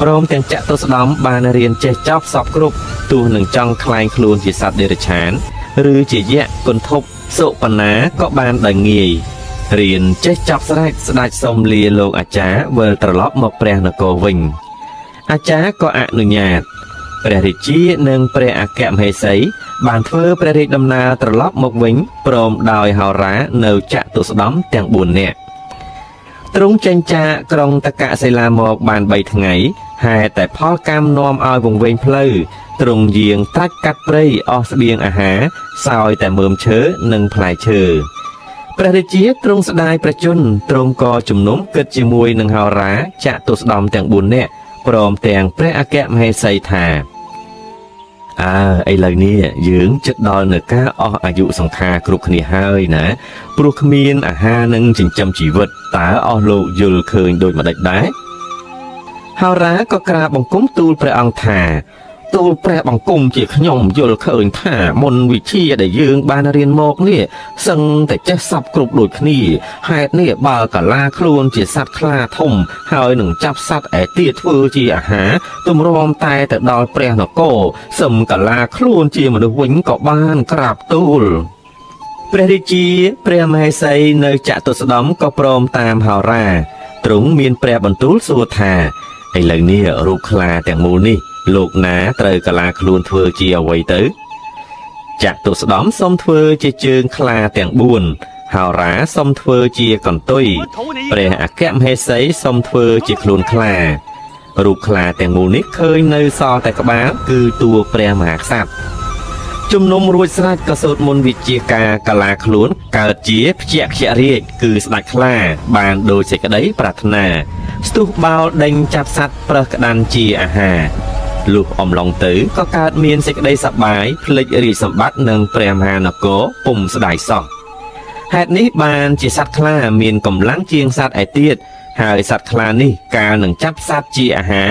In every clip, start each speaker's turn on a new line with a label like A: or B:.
A: ព្រមទាំងចាក់ទស្សដំបានរៀនចេះចប់សពគ្រប់ទោះនឹងចង់คลายខ្លួនជាសត្វដេរឆានឬជាយក្សគន្ធពសុបណាក៏បានដោយងាយរៀនចេះចប់ស្រេចស្ដេចសុំលាលោកអាចារ្យវិលត្រឡប់មកព្រះនគរវិញអាចារ្យក៏អនុញ្ញាតព្រះរាជានិងព្រះអគ្គមហេសីបានធ្វើព្រះរាជដំណើរត្រឡប់មកវិញព្រមដោយហោរានៅចតុស្ដំទាំង4នាក់ទ្រង់ចេញចាកក្រុងតកសិលាមកបាន3ថ្ងៃហេតុតែផលកម្មនាំឲ្យវង្វេងផ្លូវទ្រង់យាងត្រាច់កាត់ព្រៃអស់ស្បៀងអាហារសោយតែមើមឈើនិងផ្លែឈើព្រះរាជាទ្រង់ស្ដាយប្រជញ្ញទ្រង់ក៏ជំនុំគិតជាមួយនឹងហោរាចតុស្ដំទាំង4នាក់ព្រមទាំងព្រះអគ្គមហេសីថាឥឡូវនេះយើងជិតដល់នៅការអស់អាយុសង្ខារគ្រប់គ្នាហើយណាព្រោះគ្មានអាហារនឹងចិញ្ចឹមជីវិតតើអស់លោកយល់ឃើញដូចម្ដេចដែរហោរាក៏ក្រាបបង្គំទូលព្រះអង្គថាទូលព្រះបង្គំជាខ្ញុំយល់ឃើញថាមុនវិជាដែលយើងបានរៀនមកនេះសឹងតែចេះសពគ្រប់ដូចគ្នាហេតុនេះបើកាឡាខ្លួនជាសត្វខ្លាធំហើយនឹងចាប់សត្វឯទៀតធ្វើជាអាហារទម្រាំតែទៅដល់ព្រះនគរសឹមកាឡាខ្លួនជាមនុស្សវិញក៏បានក្រាបទូលព្រះរាជាព្រះមហេសីនៅចតុស្ដំក៏ព្រមតាមហោរាទ្រង់មានព្រះបន្ទូលសួរថាឥឡូវនេះរូបខ្លាទាំងមូលនេះលោកណាត្រូវកាឡាខ្លួនធ្វើជាអ្វីទៅចតុស្ដំសុំធ្វើជាជើងខ្លាទាំង4ហោរាសុំធ្វើជាកន្ទុយព្រះអគ្គមហេសីសុំធ្វើជាខ្លួនខ្លារូបខ្លាទាំងមូលនេះឃើញនៅសល់តែក្បាលគឺតួព្រះមហាក្សត្រជំនុំរួចស្រេចក៏សូត្រមន្តវិជាការកាឡាខ្លួនកើតជាភ្ជាខ្យរាជគឺស្ដេចខ្លាបានដោយសេចក្តីប្រាថ្នាស្ទុះបោលដេញចាប់សត្វប្រើសក្តាន់ជាអាហារលុះអំឡុងទៅក៏កើតមានសេចក្តីសប្បាយភ្លេចរាជសម្បត្តិនិងព្រះមហានគរពុំស្ដាយសោះហេតុនេះបានជាសត្វខ្លាមានកម្លាំងជាងសត្វឯទៀតហើយសត្វខ្លានេះកាលនឹងចាប់សត្វជាអាហារ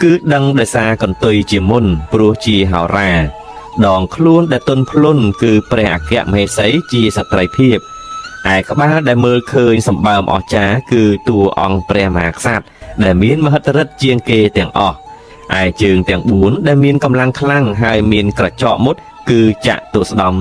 A: គឺដឹងដោយសារកន្ទុយជាមុនព្រោះជាហោរាដងខ្លួនដែលទន់ភ្លន់គឺព្រះអគ្គមហេសីជាសត្រីភាពឯក្បាលដែលមើលឃើញសម្បើមអស្ចារ្យគឺតួអង្គព្រះមហាក្សត្រដែលមានមហិទ្ធិឫទ្ធិជាងគេទាំងអស់ឯជើងទាំង4ដែលមានកម្លាំងខ្លាំងហើយមានក្រចកមុតគឺចតុស្ដំ